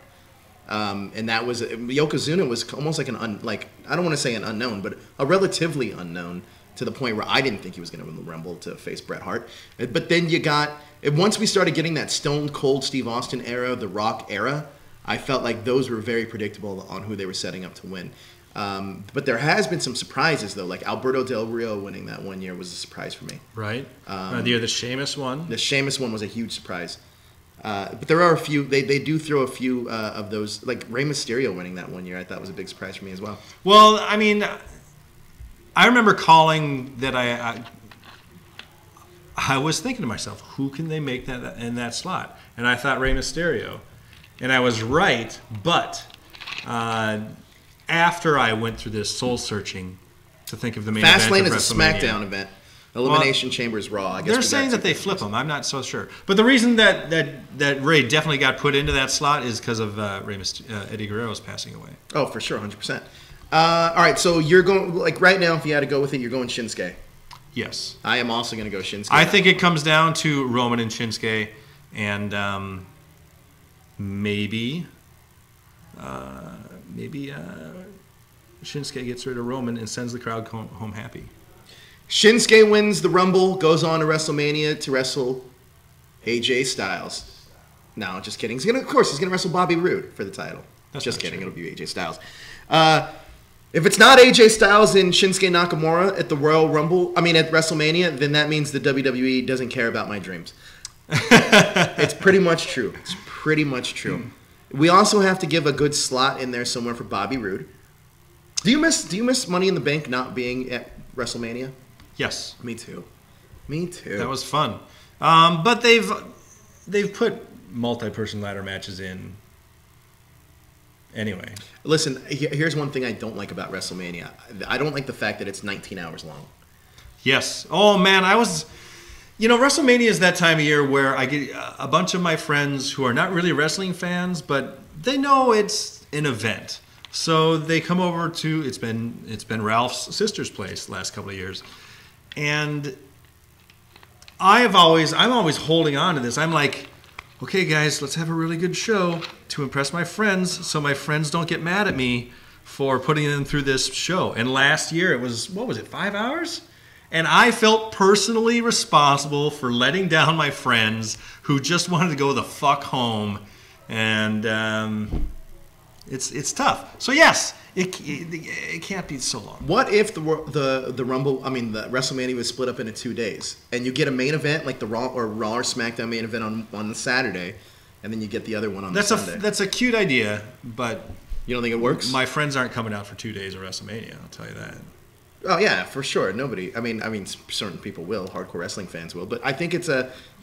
And that was... Yokozuna was almost like I don't want to say an unknown, but a relatively unknown, to the point where I didn't think he was going to win the Rumble to face Bret Hart. But then you got... Once we started getting that Stone Cold Steve Austin era, the Rock era, I felt like those were very predictable on who they were setting up to win. But there has been some surprises, though. Like Alberto Del Rio winning that one year was a surprise for me. Right. The year the Sheamus won? The Sheamus one was a huge surprise. But there are a few... They do throw a few of those... Like Rey Mysterio winning that one year, I thought was a big surprise for me as well. Well, I mean... I remember calling that I was thinking to myself, who can they make that in that slot? And I thought Rey Mysterio. And I was right, but after I went through this soul searching to think of the main Fastlane event of is a WrestleMania, SmackDown event. Elimination Chamber is Raw. I guess they're saying that they flip them. I'm not so sure. But the reason that Ray definitely got put into that slot is because of Eddie Guerrero's passing away. Oh, for sure, 100%. All right, so you're going, like right now, if you had to go with it, you're going Shinsuke. Yes. I am also going to go Shinsuke. I think it comes down to Roman and Shinsuke, and maybe Shinsuke gets rid of Roman and sends the crowd home happy. Shinsuke wins the Rumble, goes on to WrestleMania to wrestle AJ Styles. No, just kidding. He's going to wrestle Bobby Roode for the title. That's just kidding. True. It'll be AJ Styles. If it's not AJ Styles and Shinsuke Nakamura at the Royal Rumble, at WrestleMania, then that means the WWE doesn't care about my dreams. It's pretty much true. It's pretty much true. We also have to give a good slot in there somewhere for Bobby Roode. Do you miss Money in the Bank not being at WrestleMania? Yes. Me too. Me too. That was fun. But they've put multi-person ladder matches in anyway. Listen, here's one thing I don't like about WrestleMania. I don't like the fact that it's 19 hours long. Yes. Oh, man, WrestleMania is that time of year where I get a bunch of my friends who are not really wrestling fans, but they know it's an event. So they come over to, it's been Ralph's sister's place the last couple of years. And I'm always holding on to this. I'm like, okay, guys, let's have a really good show to impress my friends so my friends don't get mad at me for putting them through this show. And last year it was, 5 hours? And I felt personally responsible for letting down my friends who just wanted to go the fuck home. And it's tough. So yes, it can't be so long. What if the Rumble, the WrestleMania was split up into 2 days, and you get a main event like the Raw or SmackDown main event on the Saturday, and then you get the other one on the Sunday? That's a cute idea, but you don't think it works? My friends aren't coming out for 2 days of WrestleMania. I'll tell you that. Oh yeah, for sure. Nobody. Certain people will. Hardcore wrestling fans will. But I think you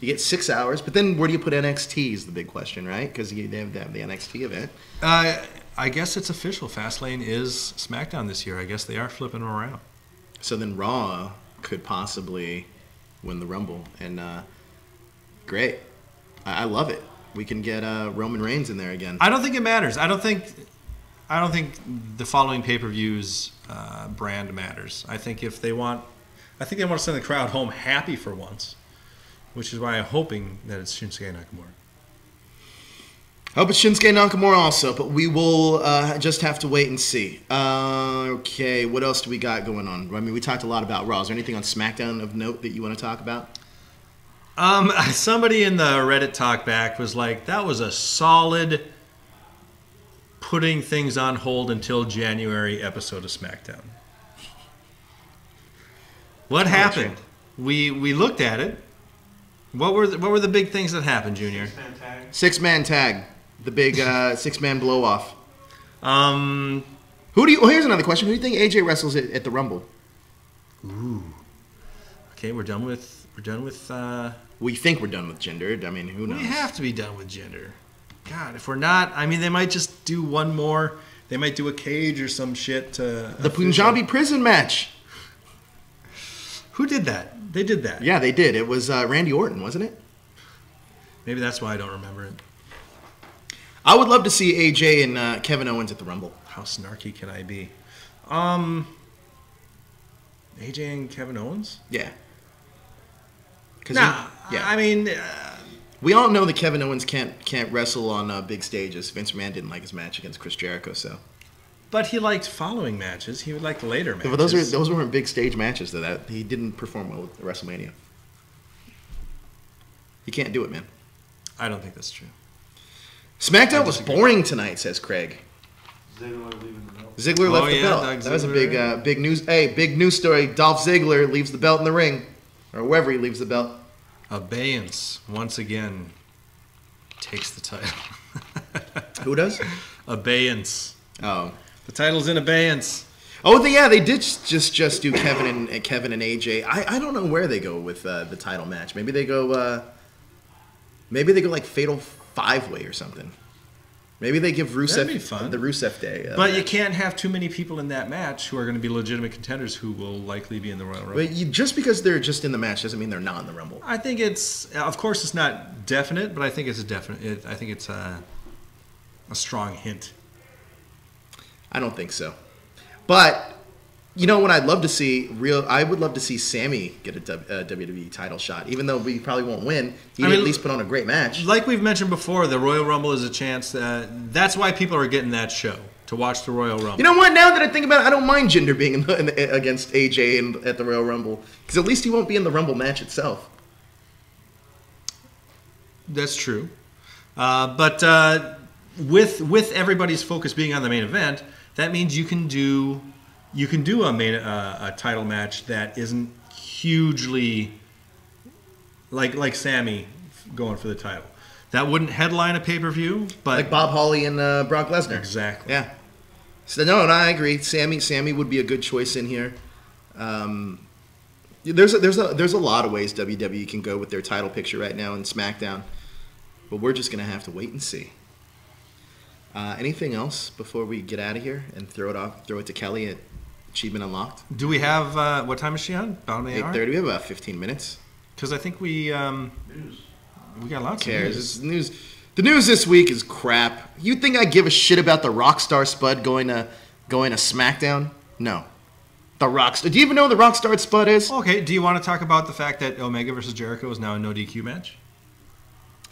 get 6 hours. But then where do you put NXT is the big question, right? Because they have the NXT event. I guess it's official. Fastlane is SmackDown this year. I guess they are flipping them around. So then Raw could possibly win the Rumble, and great. I love it. We can get Roman Reigns in there again. I don't think it matters. I don't think the following pay-per-views brand matters. I think they want to send the crowd home happy for once, which is why I'm hoping that it's Shinsuke Nakamura. I hope it's Shinsuke Nakamura also, but we will just have to wait and see. Okay, what else do we got going on? We talked a lot about Raw. Is there anything on SmackDown of note that you want to talk about? Somebody in the Reddit talk back was like, that was a solid putting things on hold until January episode of SmackDown. What happened? We looked at it. What were the big things that happened, Junior? Six-man tag. The big six-man blow-off. Here's another question. Who do you think AJ wrestles at the Rumble? Ooh. Okay, we're done with. We think we're done with gender. Who knows? We have to be done with gender. God, if we're not, they might just do one more. They might do a cage or some shit to the Punjabi prison match. Who did that? They did that. Yeah, they did. It was Randy Orton, wasn't it? Maybe that's why I don't remember it. I would love to see AJ and Kevin Owens at the Rumble. How snarky can I be? AJ and Kevin Owens? Yeah. Nah, yeah. I mean, We all know that Kevin Owens can't wrestle on big stages. Vince McMahon didn't like his match against Chris Jericho, so. but he liked following matches. He would like the later matches. But those weren't big stage matches, though. That he didn't perform well with WrestleMania. He can't do it, man. I don't think that's true. SmackDown was boring tonight, says Craig. Ziggler leaving the belt. Ziggler left the belt. Doug That was a Ziggler. big news. Hey, big news story. Dolph Ziggler leaves the belt in the ring, or wherever he leaves the belt. Abeyance, once again, takes the title. Who does? Abeyance. Oh, The title's in abeyance. oh, they did just do Kevin and AJ. I don't know where they go with the title match. Maybe they go like Fatal 5-Way or something. Maybe they give Rusev That'd be fun. the Rusev Day. But you match. can't have too many people in that match who are going to be legitimate contenders who will likely be in the Royal Rumble. But just because they're just in the match doesn't mean they're not in the Rumble. I think of course, it's not definite, but I think it's a definite. I think it's a strong hint. I don't think so. But you know what I'd love to see? I would love to see Sammy get a WWE title shot, even though we probably won't win. He'd at least put on a great match. Like we've mentioned before, the Royal Rumble is a chance. That's why people are getting that show, to watch the Royal Rumble. You know what? Now that I think about it, I don't mind Jinder being against AJ at the Royal Rumble, because at least he won't be in the Rumble match itself. That's true. But with everybody's focus being on the main event, that means you can do a title match that isn't hugely like Sammy going for the title. That wouldn't headline a pay-per-view, but Like Bob Holly and Brock Lesnar. exactly. Yeah. So no, I agree. Sammy would be a good choice in here. There's a lot of ways WWE can go with their title picture right now in SmackDown, but we're just gonna have to wait and see. Anything else before we get out of here and throw it to Kelly at Achievement Unlocked? Do we have what time is she on? About an hour? 8:30. We have about 15 minutes. Because I think we News. got lots Who of cares? news. It's news. The news this week is crap. You think I give a shit about the Rockstar Spud going to SmackDown? No. The Rockstar. Do you even know who the Rockstar Spud is? Okay, do you want to talk about the fact that Omega versus Jericho is now a no DQ match?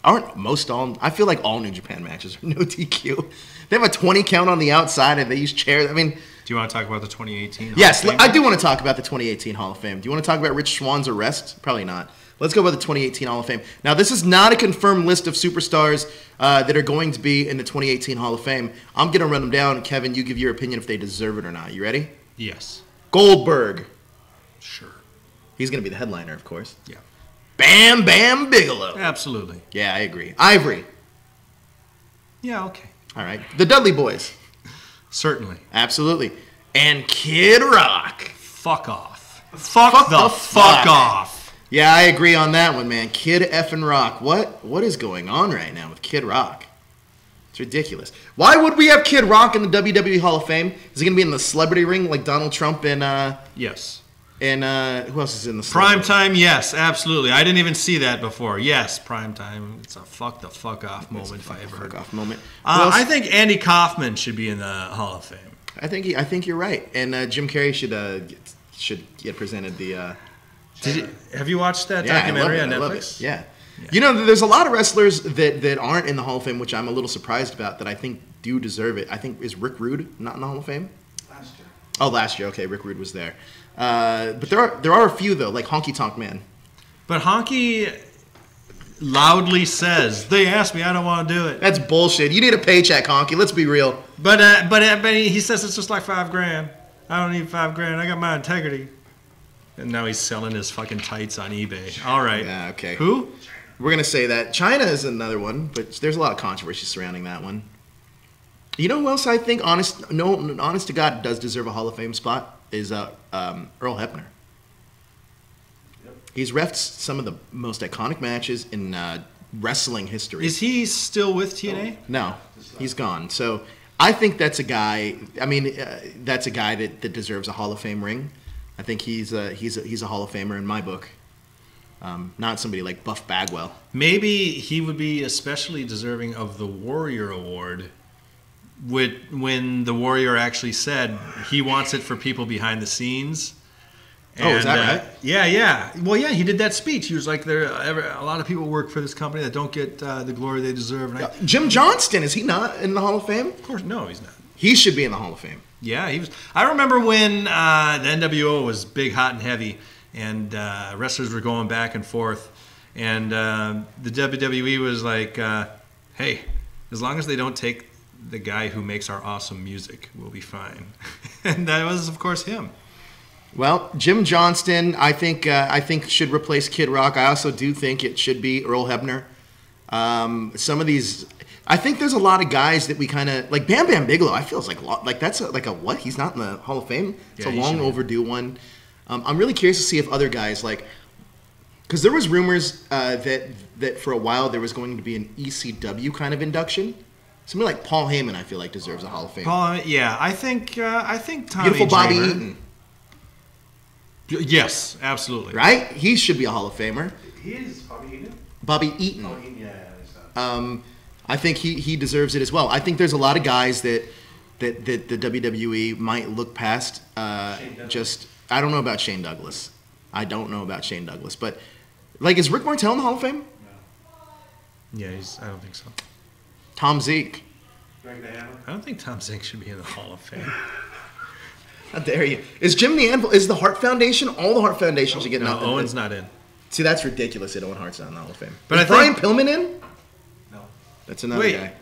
I feel like all New Japan matches are no DQ. They have a 20 count on the outside and they use chairs. I mean, Do you want to talk about the 2018? yes, Hall of I Fame do match? want to talk about the 2018 Hall of Fame. Do you want to talk about Rich Swann's arrest? Probably not. Let's go about the 2018 Hall of Fame. Now, this is not a confirmed list of superstars that are going to be in the 2018 Hall of Fame. I'm going to run them down. Kevin, you give your opinion if they deserve it or not. You ready? Yes. Goldberg. Sure. He's going to be the headliner, of course. Yeah. Bam Bam Bigelow. Absolutely. Yeah, I agree. Ivory. Yeah, okay. All right. The Dudley Boys. Certainly. Absolutely. And Kid Rock. Fuck off. Fuck the fuck off. Yeah, I agree on that one, man. Kid effing Rock. What is going on right now with Kid Rock? It's ridiculous. Why would we have Kid Rock in the WWE Hall of Fame? Is he going to be in the celebrity ring like Donald Trump and Yes. who else is in the Prime celebrity? time, yes, absolutely. I didn't even see that before. Yes, prime time. It's a fuck the fuck off moment if I ever heard. Fuck off moment. Who else? I think Andy Kaufman should be in the Hall of Fame. I think you're right. And Jim Carrey should get presented the. Have you watched that Yeah, documentary I on love Netflix? it. Yeah. You know, there's a lot of wrestlers that aren't in the Hall of Fame, which I'm a little surprised about, that I think do deserve it. I think, is Rick Rude not in the Hall of Fame? Last year. Oh, last year. Okay, Rick Rude was there. But there are a few, though, like Honky Tonk Man. But Honky loudly says, "They asked me, I don't want to do it." That's bullshit. You need a paycheck, Honky. Let's be real. But he says it's just like $5,000. I don't need $5,000. I got my integrity. And now he's selling his fucking tights on eBay. All right. Yeah, okay. Who? We're going to say that. China is another one, but there's a lot of controversy surrounding that one. You know who else I think, honest to God, does deserve a Hall of Fame spot? Is Earl Hebner. Yep. He's refed some of the most iconic matches in wrestling history. Is he still with TNA? No, he's gone. So I think that's a guy. I mean, that's a guy that deserves a Hall of Fame ring. I think he's a Hall of Famer in my book. Not somebody like Buff Bagwell. Maybe he would be especially deserving of the Warrior Award when the Warrior actually said he wants it for people behind the scenes. And, is that right? Yeah. Well, yeah, he did that speech. He was like, a lot of people work for this company that don't get the glory they deserve. And Jim Johnston, is he not in the Hall of Fame? of course, no, he's not. He should be in the Hall of Fame. Yeah, he was. I remember when the NWO was big, hot, and heavy, and wrestlers were going back and forth, and the WWE was like, "Hey, as long as they don't take the guy who makes our awesome music, we'll be fine." And that was, of course, him. Well, Jim Johnston, I think should replace Kid Rock. I also do think it should be Earl Hebner. Some of these, I think there's a lot of guys that we kind of like. Bam Bam Bigelow, I feel is like that's like a what? He's not in the Hall of Fame. It's a long overdue one. I'm really curious to see if other guys like, because there was rumors that for a while there was going to be an ECW kind of induction. Somebody like Paul Heyman, I feel like deserves a Hall of Fame. I think Tommy Beautiful Bobby Dreamer. Eaton. Yes, absolutely. Right? He should be a Hall of Famer. He is Bobby Eaton? Bobby Eaton. Oh, Eaton, yeah. I think he deserves it as well. I think there's a lot of guys that the WWE might look past. I don't know about Shane Douglas. But like, is Rick Martel in the Hall of Fame? Yeah, I don't think so. Tom Zeke. Greg the Hammer? I don't think Tom Zink should be in the Hall of Fame. How dare you? Is Jim the Anvil? Is the Hart Foundation? All the Hart Foundations are getting No, nothing. Owen's not in. See, that's ridiculous that Owen Hart's not in the Hall of Fame. But is Brian Pillman in? No. That's another Wait. guy.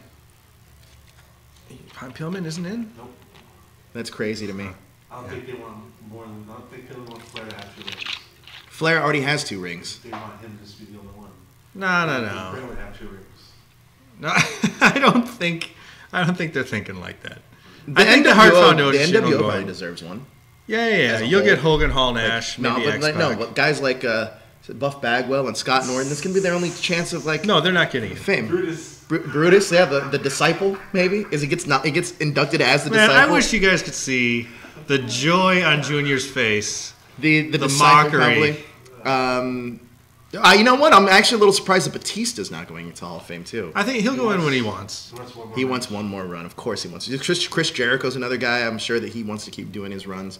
Brian Pillman isn't in? Nope. That's crazy to me. I don't think they want more than. I don't think they want Flair to have 2 rings. Flair already has 2 rings. They want him to just be the only one. No. Flair would have 2 rings. No, I don't think they're thinking like that. The I think the Hart Foundation The will NWO go probably in. deserves one. Yeah. You'll get Hogan, Hall, Nash, maybe X-Pac. But guys like Buff Bagwell and Scott Norton, this can be their only chance of like No, they're not getting it. fame. Brutus. Brutus, yeah, the disciple maybe, he gets inducted as the Man, disciple. I wish you guys could see the joy on Junior's face. the disciple mockery. probably. You know what? I'm actually a little surprised that Batista's not going into Hall of Fame too. I think he'll go in when he wants. He wants one more run. Of course he wants. Chris Jericho's another guy. I'm sure that he wants to keep doing his runs.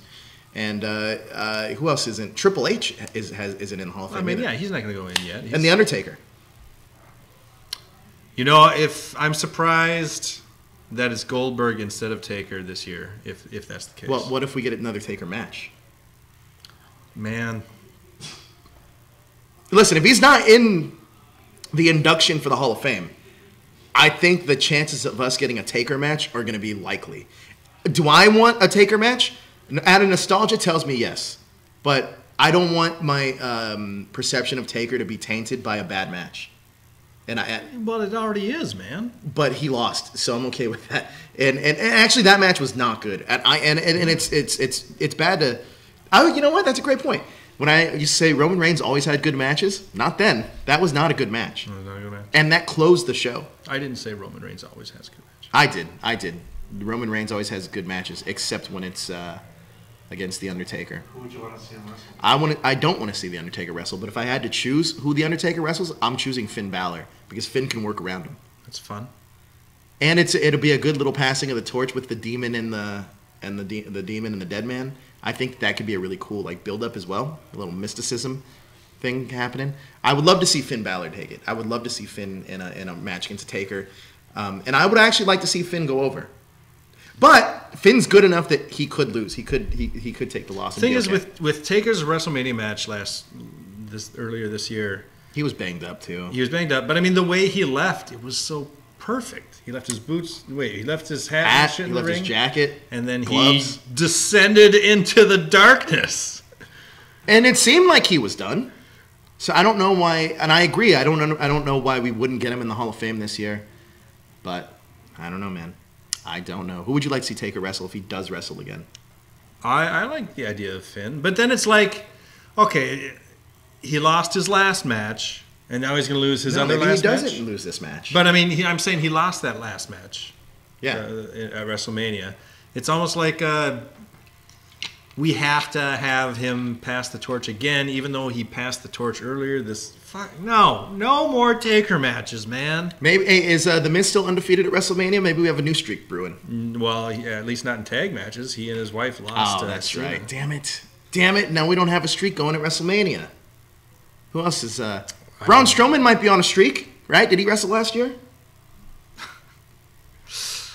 And who else isn't? Triple H isn't in the Hall of Fame. I mean, either. yeah, he's not going to go in yet. And The Undertaker. You know, if I'm surprised that it's Goldberg instead of Taker this year, if that's the case. Well, what if we get another Taker match? Man, Listen, if he's not in the induction for the Hall of Fame, I think the chances of us getting a Taker match are going to be likely. Do I want a Taker match? Out of nostalgia tells me yes. But I don't want my perception of Taker to be tainted by a bad match. well, it already is, man. But he lost, so I'm okay with that. And actually, that match was not good. And it's bad to. You know what? That's a great point. When I used to say Roman Reigns always had good matches, not then. That was not a good match. It was not a good match. And that closed the show. I didn't say Roman Reigns always has good matches. I did. Roman Reigns always has good matches, except when it's against The Undertaker. Who would you want to see him wrestle? I don't want to see The Undertaker wrestle, but if I had to choose who The Undertaker wrestles, I'm choosing Finn Balor because Finn can work around him. That's fun. And it'll be a good little passing of the torch with the demon and the demon and the dead man. I think that could be a really cool build up as well, a little mysticism thing happening. I would love to see Finn Balor take it. I would love to see Finn in a match against Taker, and I would actually like to see Finn go over. But Finn's good enough that he could lose. He could take the loss. The thing is, with Taker's WrestleMania match earlier this year, he was banged up too. He was banged up, but I mean the way he left, it was so perfect. He left his boots. He left his hat and shit in the ring. His jacket, and then gloves. He descended into the darkness. And it seemed like he was done. So I don't know why. And I agree. I don't know why we wouldn't get him in the Hall of Fame this year. But I don't know, man. I don't know. Who would you like to see Taker wrestle if he does wrestle again? I like the idea of Finn, but then it's like, okay, he lost his last match. And now he's going to lose his other last match? He doesn't lose this match. But, I mean, I'm saying he lost that last match. Yeah. At WrestleMania. It's almost like, we have to have him pass the torch again, even though he passed the torch earlier. No more Taker matches, man. Maybe is the Miz still undefeated at WrestleMania? Maybe we have a new streak brewing. Well, yeah, at least not in tag matches. He and his wife lost. Oh, that's right. Damn it! Now we don't have a streak going at WrestleMania. Who else is? Braun Strowman might be on a streak, right? Did he wrestle last year?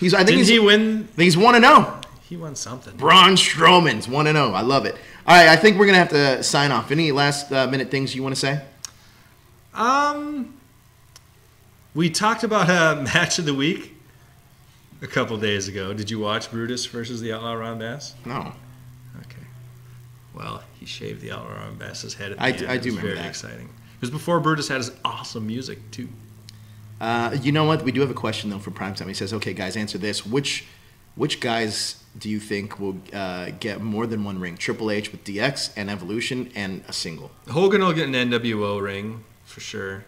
He's 1-0. He won something. Braun Strowman's 1-0. I love it. All right, I think we're gonna have to sign off. Any last minute things you want to say? We talked about a match of the week a couple days ago. Did you watch Brutus versus the Outlaw Ron Bass? No. Okay. Well, he shaved the Outlaw Ron Bass's head at the I end. do remember very that. Exciting. It was before Brutus had his awesome music too. You know what? We do have a question though from Primetime. He says, "Okay, guys, answer this. Which guys do you think will get more than one ring? Triple H with DX and Evolution and a single." Hogan will get an NWO ring for sure.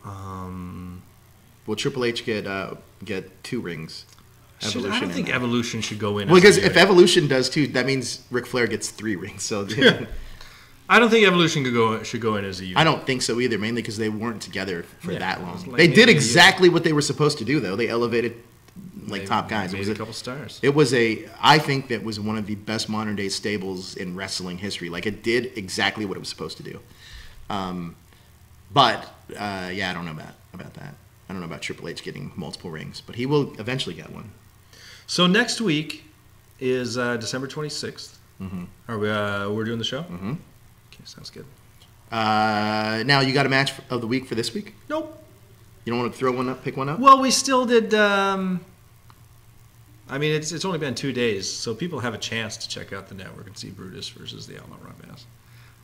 Will Triple H get 2 rings? I don't think Evolution should go in. Well, because if Evolution does 2, that means Ric Flair gets 3 rings. So I don't think Evolution should go in as a unit. I don't think so either. Mainly because they weren't together for that long. Like they did exactly what they were supposed to do, though. They elevated top guys. It was a couple stars. I think that was one of the best modern day stables in wrestling history. Like it did exactly what it was supposed to do. But I don't know about that. I don't know about Triple H getting multiple rings, but he will eventually get one. So next week is December 26th. Mm-hmm. Are we're doing the show? Mm-hmm. Okay, sounds good. Now you got a match of the week for this week? Nope. You don't want to pick one up? Well, we still did. I mean, it's only been 2 days, so people have a chance to check out the network and see Brutus versus the Outlaw Ron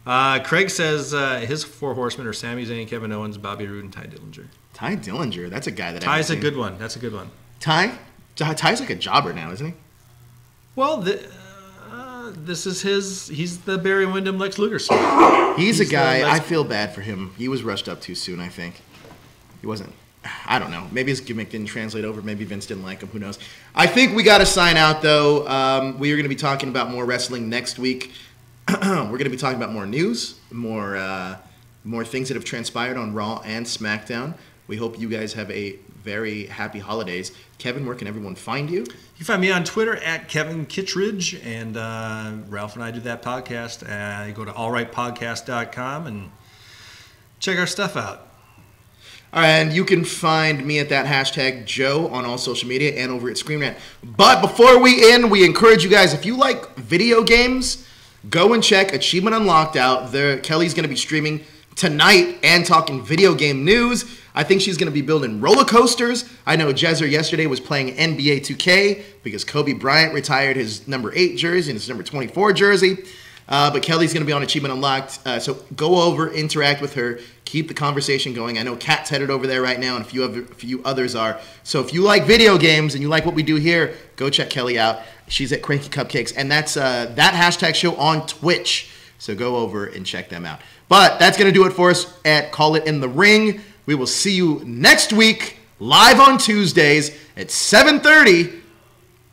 Bass. Craig says his 4 horsemen are Sami Zayn, Kevin Owens, Bobby Roode, and Ty Dillinger. Ty Dillinger, that's a guy that Ty's a good one. That's a good one. Ty's like a jobber now, isn't he? Well, this is his. He's the Barry Windham Lex Luger suit. He's a guy. I feel bad for him. He was rushed up too soon, I think. He wasn't. I don't know. Maybe his gimmick didn't translate over. Maybe Vince didn't like him. Who knows? I think we got to sign out, though. We are going to be talking about more wrestling next week. We're going to be talking about more news, more things that have transpired on Raw and SmackDown. We hope you guys have a very happy holidays. Kevin, where can everyone find you? You can find me on Twitter at Kevin Kittredge, and Ralph and I do that podcast. You go to allrightpodcast.com and check our stuff out. And you can find me at that hashtag Joe on all social media and over at Screen Rant. But before we end, we encourage you guys, if you like video games, go and check Achievement Unlocked out. Kelly's going to be streaming tonight and talking video game news. I think she's going to be building roller coasters. I know Jezer yesterday was playing NBA 2K because Kobe Bryant retired his number 8 jersey and his number 24 jersey. But Kelly's going to be on Achievement Unlocked. So go over, interact with her, keep the conversation going. I know Kat's headed over there right now, and a few others are. So if you like video games and you like what we do here, go check Kelly out. She's at Cranky Cupcakes, and that's that hashtag show on Twitch. So go over and check them out. But that's going to do it for us at Call It in the Ring. We will see you next week, live on Tuesdays at 7:30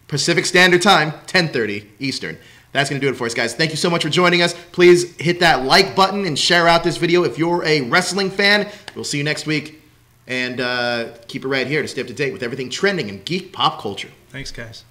Pacific Standard Time, 10:30 Eastern. That's going to do it for us, guys. Thank you so much for joining us. Please hit that like button and share out this video if you're a wrestling fan. We'll see you next week. And keep it right here to stay up to date with everything trending in geek pop culture. Thanks, guys.